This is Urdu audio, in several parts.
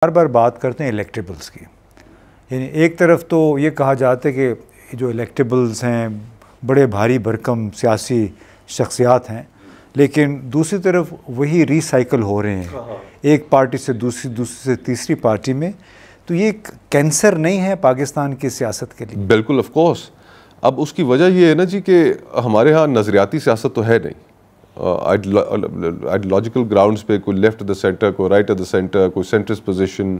بار بار بات کرتے ہیں الیکٹیبلز کی. یعنی ایک طرف تو یہ کہا جاتا ہے کہ جو الیکٹیبلز ہیں بڑے بھاری بھرکم سیاسی شخصیات ہیں، لیکن دوسری طرف وہی ری سائیکل ہو رہے ہیں ایک پارٹی سے دوسری سے تیسری پارٹی میں. تو یہ ایک کینسر نہیں ہے پاکستان کی سیاست کے لیے؟ بالکل آف کورس. اب اس کی وجہ یہ ہے نا جی کہ ہمارے ہاں نظریاتی سیاست تو ہے نہیں. آئیڈیالوجیکل گراؤنڈز پہ کوئی لیفٹ دا سینٹر، کوئی رائٹ دا سینٹر، کوئی سینٹرس پوزیشن،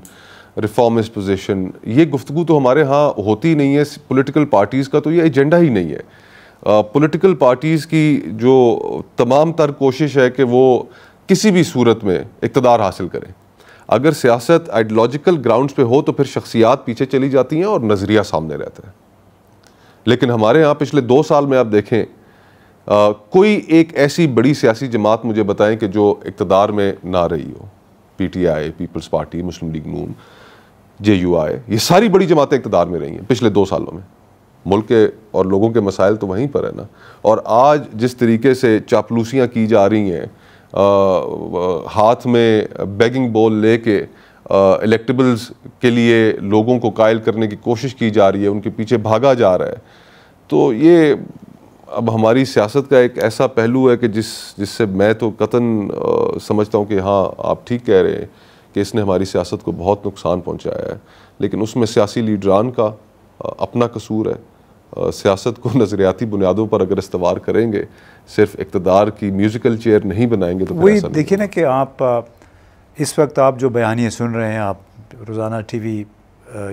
ریفارمسٹ پوزیشن، یہ گفتگو تو ہمارے ہاں ہوتی نہیں ہے. پولیٹیکل پارٹیز کا تو یہ ایجنڈا ہی نہیں ہے. پولیٹیکل پارٹیز کی جو تمام تر کوشش ہے کہ وہ کسی بھی صورت میں اقتدار حاصل کریں. اگر سیاست آئیڈیالوجیکل گراؤنڈز پہ ہو تو پھر شخصیات پیچھے چلی جاتی ہیں اور نظریہ سامنے رہتا ہے. لیکن ہمارے ہاں پچھلے 2 سال میں آپ دیکھیں کوئی ایک ایسی بڑی سیاسی جماعت مجھے بتائیں کہ جو اقتدار میں نہ رہی ہو. P T I, peoples party, Muslim League نون، جے یو آئی، یہ ساری بڑی جماعتیں اقتدار میں رہی ہیں پچھلے 2 سالوں میں. ملک کے اور لوگوں کے مسائل تو وہیں پر ہے نا. اور آج جس طریقے سے چاپلوسیاں کی جا رہی ہیں، ہاتھ میں بیگنگ بول لے کے الیکٹیبلز کے لیے لوگوں کو قائل کرنے کی کوشش کی جا رہی ہے، ان کے پیچھے بھاگا جا رہا ہے، تو یہ اب ہماری سیاست کا ایک ایسا پہلو ہے کہ جس سے میں تو قطعاً سمجھتا ہوں کہ ہاں آپ ٹھیک کہہ رہے ہیں کہ اس نے ہماری سیاست کو بہت نقصان پہنچایا ہے. لیکن اس میں سیاسی لیڈران کا اپنا قصور ہے. سیاست کو نظریاتی بنیادوں پر اگر استوار کریں گے، صرف اقتدار کی میوزیکل چیئر نہیں بنائیں گے تو وہی دیکھیے نا کہ آپ اس وقت آپ جو بیانیے سن رہے ہیں، آپ روزانہ ٹی وی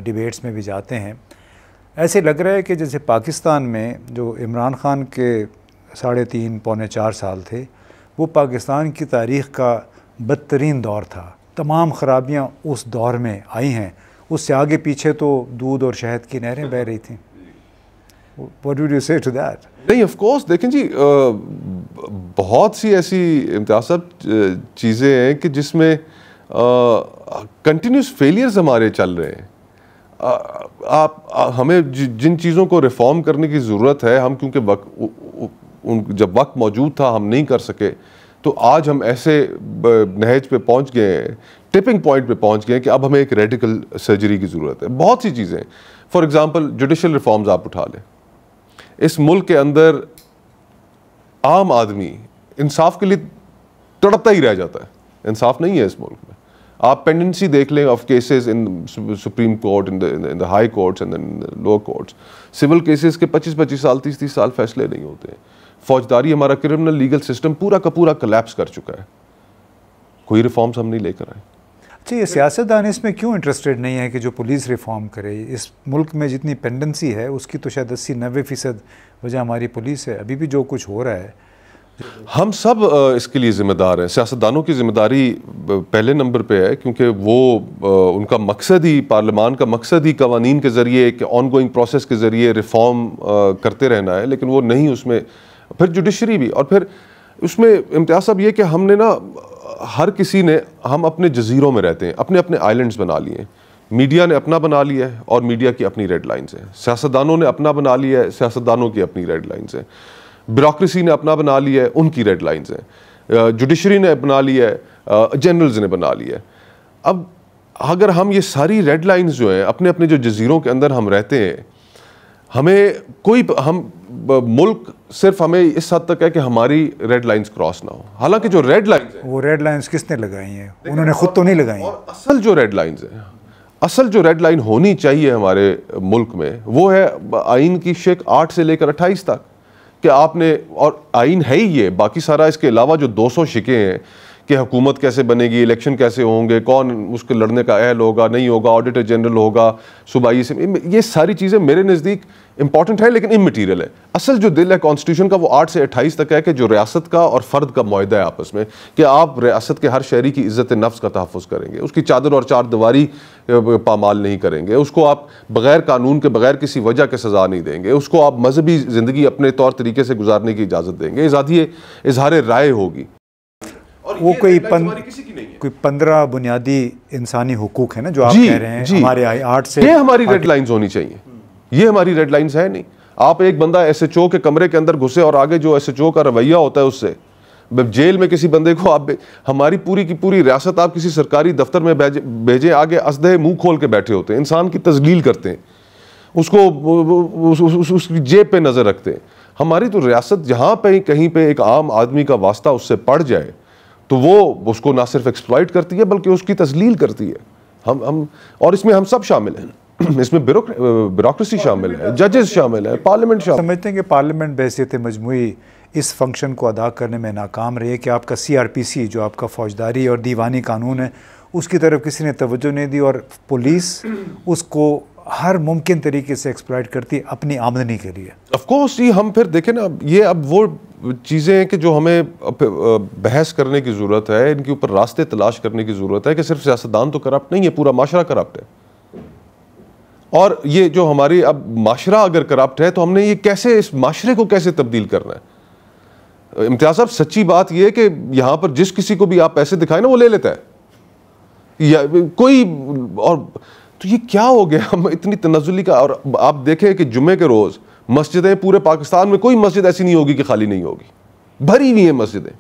ڈیبیٹس میں بھی جاتے ہیں، ایسے لگ رہا ہے کہ جیسے پاکستان میں جو عمران خان کے 3.5 پونے 4 سال تھے، وہ پاکستان کی تاریخ کا بدترین دور تھا. تمام خرابیاں اس دور میں آئی ہیں. اس سے آگے پیچھے تو دودھ اور شہد کی نہریں بہہ رہی تھیں. What would you say to that? نہیں آف کورس دیکھیں جی بہت سی ایسی امتیاز صاحب چیزیں ہیں کہ جس میں کنٹینیوس فیلیئرز ہمارے چل رہے ہیں. ہمیں جن چیزوں کو ریفارم کرنے کی ضرورت ہے، ہم کیونکہ جب وقت موجود تھا ہم نہیں کر سکے، تو آج ہم ایسے نہج پہ پہنچ گئے ہیں، ٹپنگ پوائنٹ پہ پہنچ گئے ہیں کہ اب ہمیں ایک ریڈیکل سرجری کی ضرورت ہے. بہت سی چیزیں، فار ایگزامپل جوڈیشل ریفارمز آپ اٹھا لیں. اس ملک کے اندر عام آدمی انصاف کے لیے تڑپتا ہی رہ جاتا ہے. انصاف نہیں ہے اس ملک میں. آپ پینڈنسی دیکھ لیں of cases in supreme court, in the high courts and in lower courts. Civil cases کے 25 سال 30 سال فیصلے نہیں ہوتے ہیں. فوجداری، ہمارا کرمنل لیگل سسٹم پورا کا پورا کلیپس کر چکا ہے. کوئی ریفارمز ہم نہیں لے کر آئے. اچھا، یہ سیاستدان اس میں کیوں انٹرسٹڈ نہیں ہے کہ جو پولیس ریفارم کرے؟ اس ملک میں جتنی پینڈنسی ہے اس کی تو شاید 80-90% وجہ ہماری پولیس ہے. ابھی بھی جو کچھ ہو رہا ہے، ہم سب اس کے لیے ذمہ دار ہیں. سیاستدانوں کی ذمہ داری پہلے نمبر پہ ہے، کیونکہ وہ ان کا مقصد ہی، پارلیمان کا مقصد ہی قوانین کے ذریعے ایک آن گوئنگ پروسیس کے ذریعے ریفارم کرتے رہنا ہے. لیکن وہ نہیں، اس میں پھر جوڈیشری بھی، اور پھر اس میں امتیاز صاحب یہ کہ ہم نے نا ہر کسی نے، ہم اپنے جزیروں میں رہتے ہیں، اپنے اپنے آئلینڈز بنا لیے ہیں. میڈیا نے اپنا بنا لیا ہے اور میڈیا کی اپنی ریڈ لائنز ہیں. سیاستدانوں نے اپنا بنا لیا ہے، سیاستدانوں کی اپنی ریڈ لائنز ہیں. بیوروکریسی نے اپنا بنا لیا ہے، ان کی ریڈ لائنز ہیں. جوڈیشری نے بنا لیا ہے، جنرلز نے بنا لیا ہے. اب اگر ہم یہ ساری ریڈ لائنز جو ہیں اپنے اپنے جو جزیروں کے اندر ہم رہتے ہیں، ہمیں ہم ملک صرف ہمیں اس حد تک ہے کہ ہماری ریڈ لائنز کراس نہ ہو. حالانکہ جو ریڈ لائنز ہیں، وہ ریڈ لائنز کس نے لگائی ہیں؟ انہوں نے خود تو نہیں لگائی ہیں. اور اصل جو ریڈ لائنز ہیں، اصل جو ریڈ لائن ہونی چاہیے ہمارے ملک میں، وہ ہے آئین کی شق 8 سے لے کر 28 تک. کہ آپ نے، اور آئین ہے ہی یہ، باقی سارا اس کے علاوہ جو 200 شقیں ہیں کہ حکومت کیسے بنے گی، الیکشن کیسے ہوں گے، کون اس کے لڑنے کا اہل ہوگا نہیں ہوگا، آڈیٹر جنرل ہوگا، صوبائی سے، یہ ساری چیزیں میرے نزدیک امپورٹنٹ ہے لیکن امٹیریل ہے. اصل جو دل ہے کانسٹیٹیوشن کا وہ 8 سے 28 تک ہے کہ جو ریاست کا اور فرد کا معاہدہ ہے آپس میں، کہ آپ ریاست کے ہر شہری کی عزت نفس کا تحفظ کریں گے، اس کی چادر اور چار دیواری پامال نہیں کریں گے، اس کو آپ بغیر قانون کے، بغیر کسی وجہ کے سزا نہیں دیں گے، اس کو آپ مذہبی زندگی اپنے طور طریقے سے گزارنے کی اجازت دیں گے. آزادی اظہار رائے ہوگی. وہ کوئی 15 بنیادی انسانی حقوق ہیں نا جو آپ کہہ رہے ہیں ہمارے 8 سے. یہ ہماری ریڈ لائنز ہونی چاہیے. یہ ہماری ریڈ لائنز ہے نہیں. آپ ایک بندہ ایس ایچ او کے کمرے کے اندر گھسے اور آگے جو ایس ایچ او کا رویہ ہوتا ہے اس سے جیل میں کسی بندے کو آپ ہماری پوری کی پوری ریاست آپ کسی سرکاری دفتر میں بھیجیں, آگے اسدھے منہ کھول کے بیٹھے ہوتے ہیں, انسان کی تذلیل کرتے ہیں, اس کو اس کی جیب پہ نظر رکھتے ہیں. ہماری تو ریاست جہاں پہ کہیں پہ ایک عام آدمی کا واسطہ اس سے پڑ جائے تو وہ اس کو نہ صرف ایکسپلائٹ کرتی ہے بلکہ اس کی تذلیل کرتی ہے. ہم اور اس میں ہم سب شامل ہیں, اس میں بیوروکریسی شامل ہے, ججز شامل ہیں, پارلیمنٹ شامل. سمجھتے ہیں کہ پارلیمنٹ بحیثیت مجموعی اس فنکشن کو ادا کرنے میں ناکام رہی ہے کہ آپ کا CRPC جو آپ کا فوجداری اور دیوانی قانون ہے اس کی طرف کسی نے توجہ نہیں دی, اور پولیس اس کو ہر ممکن طریقے سے ایکسپلائٹ کرتی اپنی آمدنی کے لیے. آف کورس یہ ہم پھر دیکھیں نا, یہ اب وہ چیزیں ہیں کہ جو ہمیں بحث کرنے کی ضرورت ہے, ان کے اوپر راستے تلاش کرنے کی ضرورت ہے کہ صرف سیاستدان تو کرپٹ نہیں ہے, پورا معاشرہ کرپٹ ہے. اور یہ جو ہماری اب معاشرہ اگر کرپٹ ہے تو ہم نے یہ کیسے اس معاشرے کو کیسے تبدیل کرنا ہے. امتیاز صاحب سچی بات یہ کہ یہاں پر جس کسی کو بھی آپ پیسے دکھائیں نا وہ لے لیتا ہے یا کوئی, اور تو یہ کیا ہو گیا ہم اتنی تنزلی کا. اور آپ دیکھیں کہ جمعے کے روز مسجدیں پورے پاکستان میں کوئی مسجد ایسی نہیں ہوگی کہ خالی نہیں ہوگی, بھری ہوئی ہیں مسجدیں.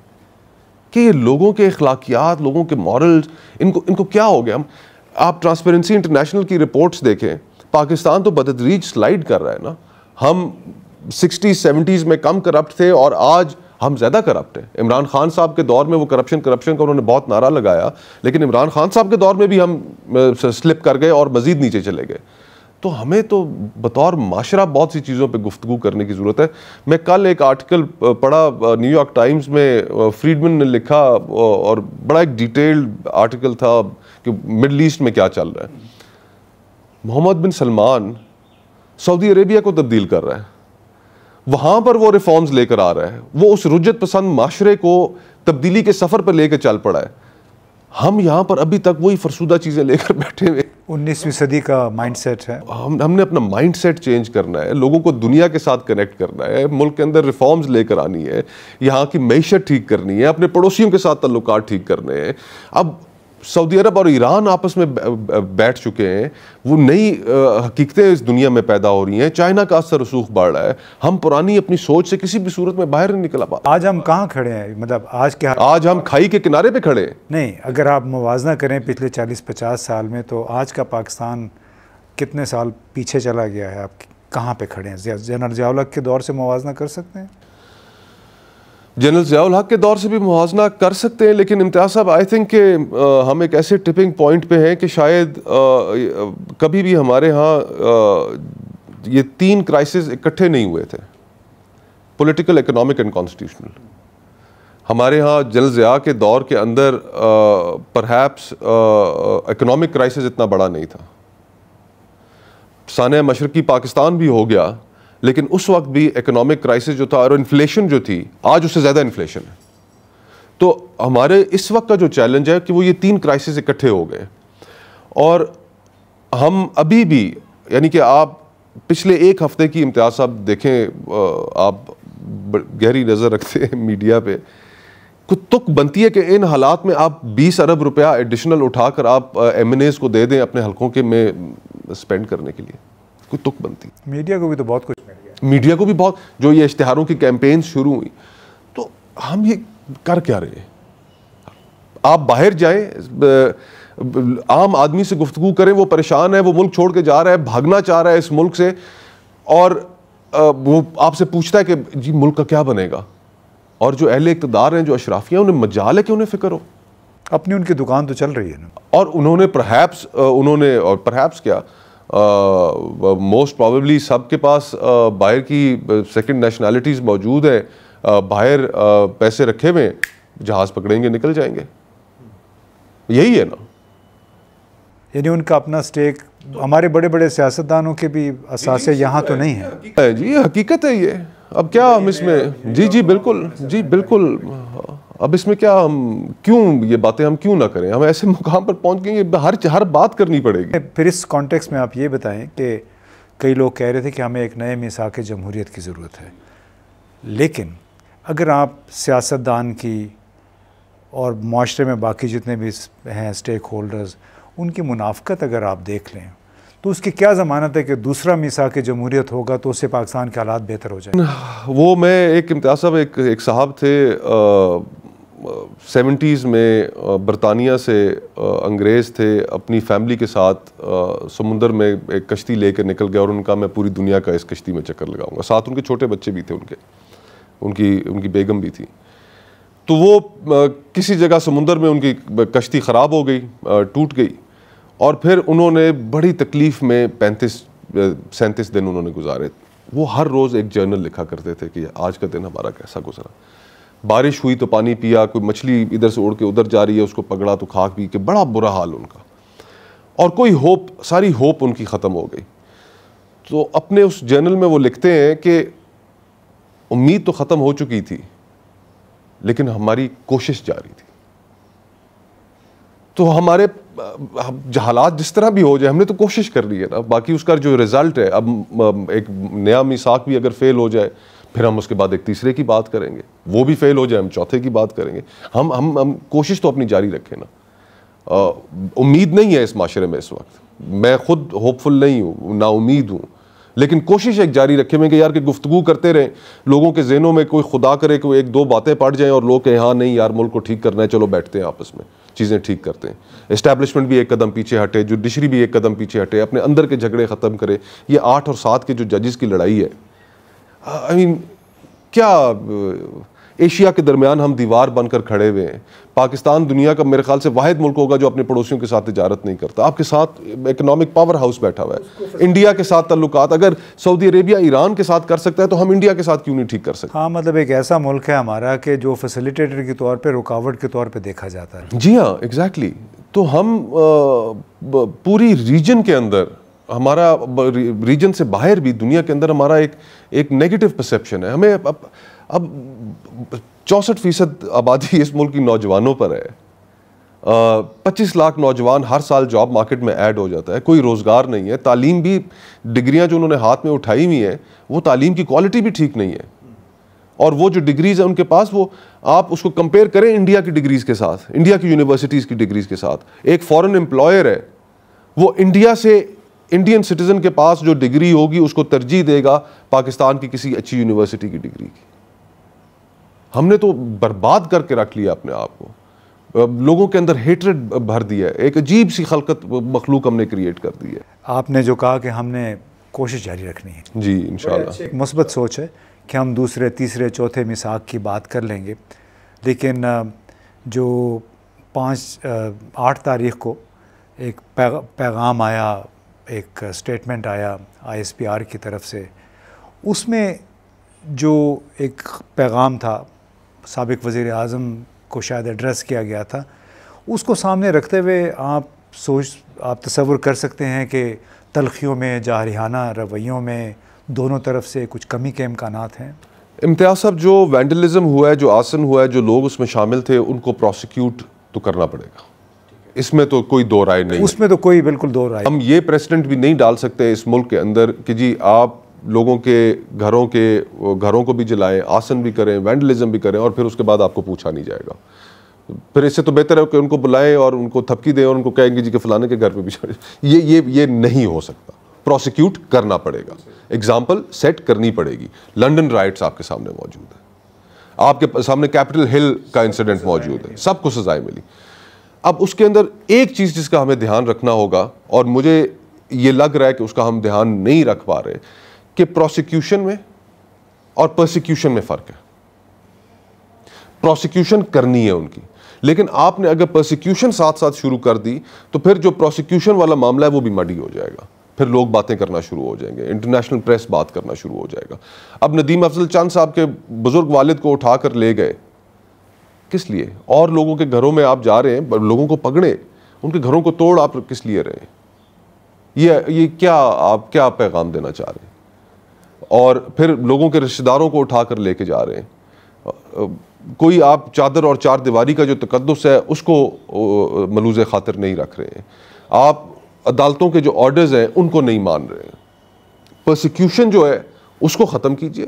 کہ یہ لوگوں کے اخلاقیات, لوگوں کے مورلز, ان کو کیا ہو گیا. آپ ٹرانسپیرنسی انٹرنیشنل کی رپورٹس دیکھیں, پاکستان تو بتدریج سلائڈ کر رہا ہے نا. ہم 60-70s میں کم کرپٹ تھے اور آج ہم زیادہ کرپٹ ہیں. عمران خان صاحب کے دور میں وہ کرپشن کا انہوں نے بہت نعرہ لگایا, لیکن عمران خان صاحب کے دور میں بھی ہم سلپ کر گئے اور مزید نیچے چلے گئے. تو ہمیں تو بطور معاشرہ بہت سی چیزوں پہ گفتگو کرنے کی ضرورت ہے. میں کل ایک آرٹیکل پڑھا نیو یارک ٹائمز میں, فریڈمن نے لکھا, اور بڑا ایک ڈیٹیلڈ آرٹیکل تھا کہ مڈل ایسٹ میں کیا چل رہا ہے. محمد بن سلمان سعودی عربیہ کو تبدیل کر رہا ہے, وہاں پر وہ ریفارمز لے کر آ رہا ہے, وہ اس رجت پسند معاشرے کو تبدیلی کے سفر پر لے کے چل پڑا ہے. ہم یہاں پر ابھی تک وہی فرسودہ چیزیں لے کر بیٹھے ہوئے. 19ویں صدی کا مائنڈ سیٹ ہے. ہم نے اپنا مائنڈ سیٹ چینج کرنا ہے, لوگوں کو دنیا کے ساتھ کنیکٹ کرنا ہے, ملک کے اندر ریفارمز لے کر آنی ہے, یہاں کی معیشت ٹھیک کرنی ہے, اپنے پڑوسیوں کے ساتھ تعلقات ٹھیک کرنے ہیں. اب سعودی عرب اور ایران آپس میں بیٹھ چکے ہیں, وہ نئی حقیقتیں اس دنیا میں پیدا ہو رہی ہیں, چائنا کا اثر رسوخ بڑھ رہا ہے. ہم پرانی اپنی سوچ سے کسی بھی صورت میں باہر نہیں نکلا پاتے. آج ہم کہاں کھڑے ہیں, مطلب آج ہم کھائی کے کنارے پہ کھڑے ہیں. نہیں, اگر آپ موازنہ کریں پچھلے 40-50 سال میں تو آج کا پاکستان کتنے سال پیچھے چلا گیا ہے. آپ کہاں پہ کھڑے ہیں؟ جنرل ضیاء الحق کے دور سے موازنہ کر سکتے ہیں؟ جنرل ضیاء الحق کے دور سے بھی موازنہ کر سکتے ہیں, لیکن امتیاز صاحب آئی تھنک کہ ہم ایک ایسے ٹپنگ پوائنٹ پہ ہیں کہ شاید کبھی بھی ہمارے ہاں یہ 3 کرائسس اکٹھے نہیں ہوئے تھے, پولیٹیکل, اکنامک اینڈ کانسٹیٹیوشنل. ہمارے ہاں جنرل ضیاء کے دور کے اندر پرہیپس اکنامک کرائسس اتنا بڑا نہیں تھا. سانحہ مشرقی پاکستان بھی ہو گیا, لیکن اس وقت بھی اکنامک کرائسس جو تھا اور انفلیشن جو تھی, آج اس سے زیادہ انفلیشن ہے. تو ہمارے اس وقت کا جو چیلنج ہے کہ وہ یہ 3 کرائسس اکٹھے ہو گئے, اور ہم ابھی بھی, یعنی کہ آپ پچھلے 1 ہفتے کی امتیاز صاحب دیکھیں, آپ گہری نظر رکھتے ہیں میڈیا پہ, کوئی تک بنتی ہے کہ ان حالات میں آپ 20 ارب روپیہ ایڈیشنل اٹھا کر آپ MNAs کو دے دیں اپنے حلقوں کے میں اسپینڈ کرنے کے لیے, کوئی تک بنتی. میڈیا کو بھی تو بہت کچھ مل گیا, میڈیا کو بھی بہت, جو یہ اشتہاروں کی کیمپینز شروع ہوئی, تو ہم یہ کر کیا رہے ہیں؟ آپ باہر جائیں, عام آدمی سے گفتگو کریں, وہ پریشان ہے, وہ ملک چھوڑ کے جا رہا ہے, بھاگنا چاہ رہا ہے اس ملک سے, اور وہ آپ سے پوچھتا ہے کہ جی ملک کا کیا بنے گا. اور جو اہل اقتدار ہیں, جو اشرافیہ ہیں, انہیں مجال ہے کہ انہیں فکر ہو. اپنی ان کی دکان تو چل رہی ہے نا, اور انہوں نے پرہیپس کیا موسٹ پروبیبلی سب کے پاس باہر کی سیکنڈ نیشنلٹیز موجود ہیں, باہر پیسے رکھے ہوئے, جہاز پکڑیں گے نکل جائیں گے. یہی ہے نا, یعنی ان کا اپنا سٹیک. ہمارے بڑے بڑے سیاستدانوں کے بھی اثاثے یہاں تو نہیں ہیں. جی حقیقت ہے یہ, اب کیا ہم اس میں, جی بالکل, اب اس میں کیا ہم کیوں یہ باتیں ہم کیوں نہ کریں, ہم ایسے مقام پر پہنچ گئے کہ ہر بات کرنی پڑے گی. پھر اس کانٹیکس میں آپ یہ بتائیں کہ کئی لوگ کہہ رہے تھے کہ ہمیں ایک نئے میثاق جمہوریت کی ضرورت ہے, لیکن اگر آپ سیاستدان کی اور معاشرے میں باقی جتنے بھی ہیں اسٹیک ہولڈرز, ان کی منافقت اگر آپ دیکھ لیں تو اس کی کیا ضمانت ہے کہ دوسرا میثاق جمہوریت ہوگا تو اس سے پاکستان کے حالات بہتر ہو جائیں؟ وہ میں ایک امتیاز صاحب ایک صاحب تھے 70s میں برطانیہ سے انگریز تھے اپنی فیملی کے ساتھ سمندر میں ایک کشتی لے کر نکل گئے اور ان کا میں پوری دنیا کا اس کشتی میں چکر لگاؤں گا. ساتھ ان کے چھوٹے بچے بھی تھے, ان کی بیگم بھی تھی. تو وہ کسی جگہ سمندر میں ان کی کشتی خراب ہو گئی, ٹوٹ گئی, اور پھر انہوں نے بڑی تکلیف میں 37 دن انہوں نے گزارے. وہ ہر روز ایک جرنل لکھا کرتے تھے کہ آج کا دن ہمارا کیسا گزرا. بارش ہوئی تو پانی پیا, کوئی مچھلی ادھر سے اڑ کے ادھر جا رہی ہے اس کو پکڑا تو کھا پی کے, بڑا برا حال ان کا. اور کوئی ہوپ, ساری ہوپ ان کی ختم ہو گئی. تو اپنے اس جرنل میں وہ لکھتے ہیں کہ امید تو ختم ہو چکی تھی لیکن ہماری کوشش جاری تھی. تو ہمارے حالات جس طرح بھی ہو جائے ہم نے تو کوشش کر لی ہے نا. باقی اس کا جو رزلٹ ہے, اب ایک نیا میثاق بھی اگر فیل ہو جائے پھر ہم اس کے بعد ایک تیسرے کی بات کریں گے, وہ بھی فیل ہو جائے ہم چوتھے کی بات کریں گے. ہم کوشش تو اپنی جاری رکھیں نا. امید نہیں ہے اس معاشرے میں اس وقت, میں خود ہوپ فل نہیں ہوں, نا امید ہوں, لیکن کوشش ایک جاری رکھے میں کہ یار کہ گفتگو کرتے رہیں, لوگوں کے ذہنوں میں کوئی خدا کرے کوئی ایک دو باتیں پڑ جائیں اور لوگ کہیں ہاں نہیں یار ملک کو ٹھیک کرنا ہے, چلو بیٹھتے ہیں آپس میں چیزیں ٹھیک کرتے ہیں. اسٹیبلشمنٹ بھی ایک قدم پیچھے ہٹے, جوڈیشری بھی ایک قدم پیچھے ہٹے, اپنے اندر کے جھگڑے ختم کرے. یہ 8 اور 7 کے جو ججز کی لڑائی ہے, آئی مین کیا ایشیا کے درمیان ہم دیوار بن کر کھڑے ہوئے ہیں. پاکستان دنیا کا میرے خیال سے واحد ملک ہوگا جو اپنے پڑوسیوں کے ساتھ تجارت نہیں کرتا. آپ کے ساتھ اکنامک پاور ہاؤس بیٹھا ہوا ہے, انڈیا کے ساتھ تعلقات اگر سعودی عربیہ ایران کے ساتھ کر سکتا ہے تو ہم انڈیا کے ساتھ کیوں نہیں ٹھیک کر سکتے. ہاں, مطلب ایک ایسا ملک ہے ہمارا کہ جو فیسیلیٹیٹر کے طور پہ رکاوٹ کے طور پہ دیکھا جاتا ہے. جی ہاں, ایگزیکٹلی. تو ہم پوری ریجن کے اندر, ہمارا ریجن سے باہر بھی دنیا کے اندر ہمارا ایک نیگیٹو پرسیپشن ہے. ہمیں اب 64% آبادی اس ملک کی نوجوانوں پر ہے. 25 لاکھ نوجوان ہر سال جاب مارکیٹ میں ایڈ ہو جاتا ہے, کوئی روزگار نہیں ہے. تعلیم بھی, ڈگریاں جو انہوں نے ہاتھ میں اٹھائی ہوئی ہیں وہ تعلیم کی کوالٹی بھی ٹھیک نہیں ہے. اور وہ جو ڈگریز ہیں ان کے پاس, وہ آپ اس کو کمپیئر کریں انڈیا کی ڈگریز کے ساتھ, انڈیا کی یونیورسٹیز کی ڈگریز کے ساتھ. ایک فورن امپلائر ہے وہ انڈیا سے, انڈین سٹیزن کے پاس جو ڈگری ہوگی اس کو ترجیح دے گا پاکستان کی کسی اچھی یونیورسٹی کی ڈگری کی. ہم نے تو برباد کر کے رکھ لیا اپنے آپ کو, لوگوں کے اندر ہیٹریڈ بھر دیا ہے, ایک عجیب سی خلقت مخلوق ہم نے کریٹ کر دی ہے. آپ نے جو کہا کہ ہم نے کوشش جاری رکھنی ہے, جی انشاءاللہ. ایک مثبت سوچ ہے کہ ہم دوسرے تیسرے چوتھے میثاق کی بات کر لیں گے, لیکن جو 8 تاریخ کو ایک پیغام آیا, ایک سٹیٹمنٹ آیا ISPR کی طرف سے, اس میں جو ایک پیغام تھا سابق وزیر اعظم کو شاید ایڈریس کیا گیا تھا, اس کو سامنے رکھتے ہوئے آپ تصور کر سکتے ہیں کہ تلخیوں میں, جارحانہ رویوں میں دونوں طرف سے کچھ کمی کے امکانات ہیں. امتیاز صاحب, جو وینڈلزم ہوا ہے, جو آسن ہوا ہے, جو لوگ اس میں شامل تھے ان کو پروسیکیوٹ تو کرنا پڑے گا, اس میں تو کوئی دو رائے نہیں. اس میں تو کوئی بالکل دو رائے. ہم یہ پریسیڈنٹ بھی نہیں ڈال سکتے اس ملک کے اندر کہ جی آپ لوگوں کے گھروں کو بھی جلائیں, آسن بھی کریں, وینڈلزم بھی کریں, اور پھر اس کے بعد آپ کو پوچھا نہیں جائے گا. پھر اس سے تو بہتر ہے کہ ان کو بلائیں اور ان کو تھپکی دیں اور ان کو کہیں گے جی کہ فلانے کے گھر پہ بھی چڑھے. یہ نہیں ہو سکتا. پروسیکیوٹ کرنا پڑے گا, ایگزامپل سیٹ کرنی پڑے گی. لنڈن رائٹس آپ کے سامنے موجود ہے, آپ کے سامنے کیپٹل ہل کا انسیڈنٹ موجود ہے, سب کو سزائیں ملی. اب اس کے اندر ایک چیز جس کا ہمیں دھیان رکھنا ہوگا, اور مجھے یہ لگ رہا ہے کہ اس کا ہم دھیان نہیں رکھ پا رہے, کہ پروسیکیوشن میں اور پرسیکیوشن میں فرق ہے. پروسیکیوشن کرنی ہے ان کی, لیکن آپ نے اگر پرسیکیوشن ساتھ ساتھ شروع کر دی تو پھر جو پروسیکیوشن والا معاملہ ہے وہ بھی مڈی ہو جائے گا. پھر لوگ باتیں کرنا شروع ہو جائیں گے, انٹرنیشنل پریس بات کرنا شروع ہو جائے گا. اب ندیم افضل چند صاحب کے بزرگ والد کو اٹھا کر لے گئے, کس لیے؟ اور لوگوں کے گھروں میں آپ جا رہے ہیں, لوگوں کو پکڑے, ان کے گھروں کو توڑ آپ کس لیے رہے ہیں؟ یہ کیا آپ کیا پیغام دینا چاہ رہے ہیں؟ اور پھر لوگوں کے رشتہ داروں کو اٹھا کر لے کے جا رہے ہیں. کوئی آپ چادر اور چار دیواری کا جو تقدس ہے اس کو ملوز خاطر نہیں رکھ رہے ہیں. آپ عدالتوں کے جو آرڈرز ہیں ان کو نہیں مان رہے ہیں. پرسیکیوشن جو ہے اس کو ختم کیجئے.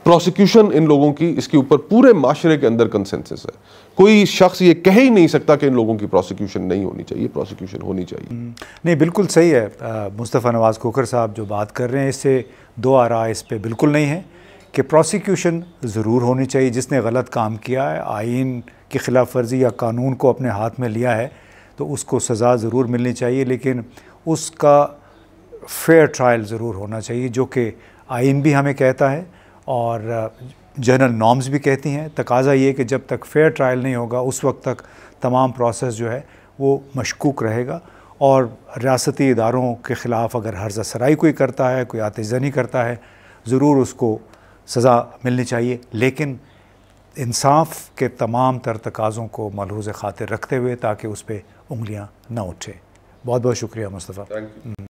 پروسیکیوشن ان لوگوں کی, اس کے اوپر پورے معاشرے کے اندر کنسنسس ہے. کوئی شخص یہ کہہ ہی نہیں سکتا کہ ان لوگوں کی پروسیکیوشن نہیں ہونی چاہیے. پروسیکیوشن ہونی چاہیے. نہیں, بالکل صحیح ہے. مصطفیٰ نواز کھوکھر صاحب جو بات کر رہے ہیں اس سے دو آراء اس پہ بالکل نہیں ہے کہ پروسیکیوشن ضرور ہونی چاہیے. جس نے غلط کام کیا ہے, آئین کی خلاف ورزی یا قانون کو اپنے ہاتھ میں لیا ہے تو اس کو سزا ضرور ملنی چاہیے، لیکن اس کا فیئر ٹرائل ضرور ہونا چاہیے، جو کہ آئین بھی ہمیں کہتا ہے اور جنرل نارمز بھی کہتی ہیں۔ تقاضا یہ کہ جب تک فیئر ٹرائل نہیں ہوگا اس وقت تک تمام پروسیس جو ہے وہ مشکوک رہے گا، اور ریاستی اداروں کے خلاف اگر ہرزہ سرائی کوئی کرتا ہے، کوئی آتش زنی کرتا ہے، ضرور اس کو سزا ملنی چاہیے، لیکن انصاف کے تمام تر تقاضوں کو ملحوظ خاطر رکھتے ہوئے، تاکہ اس پہ انگلیاں نہ اٹھیں۔ بہت بہت شکریہ مصطفیٰ۔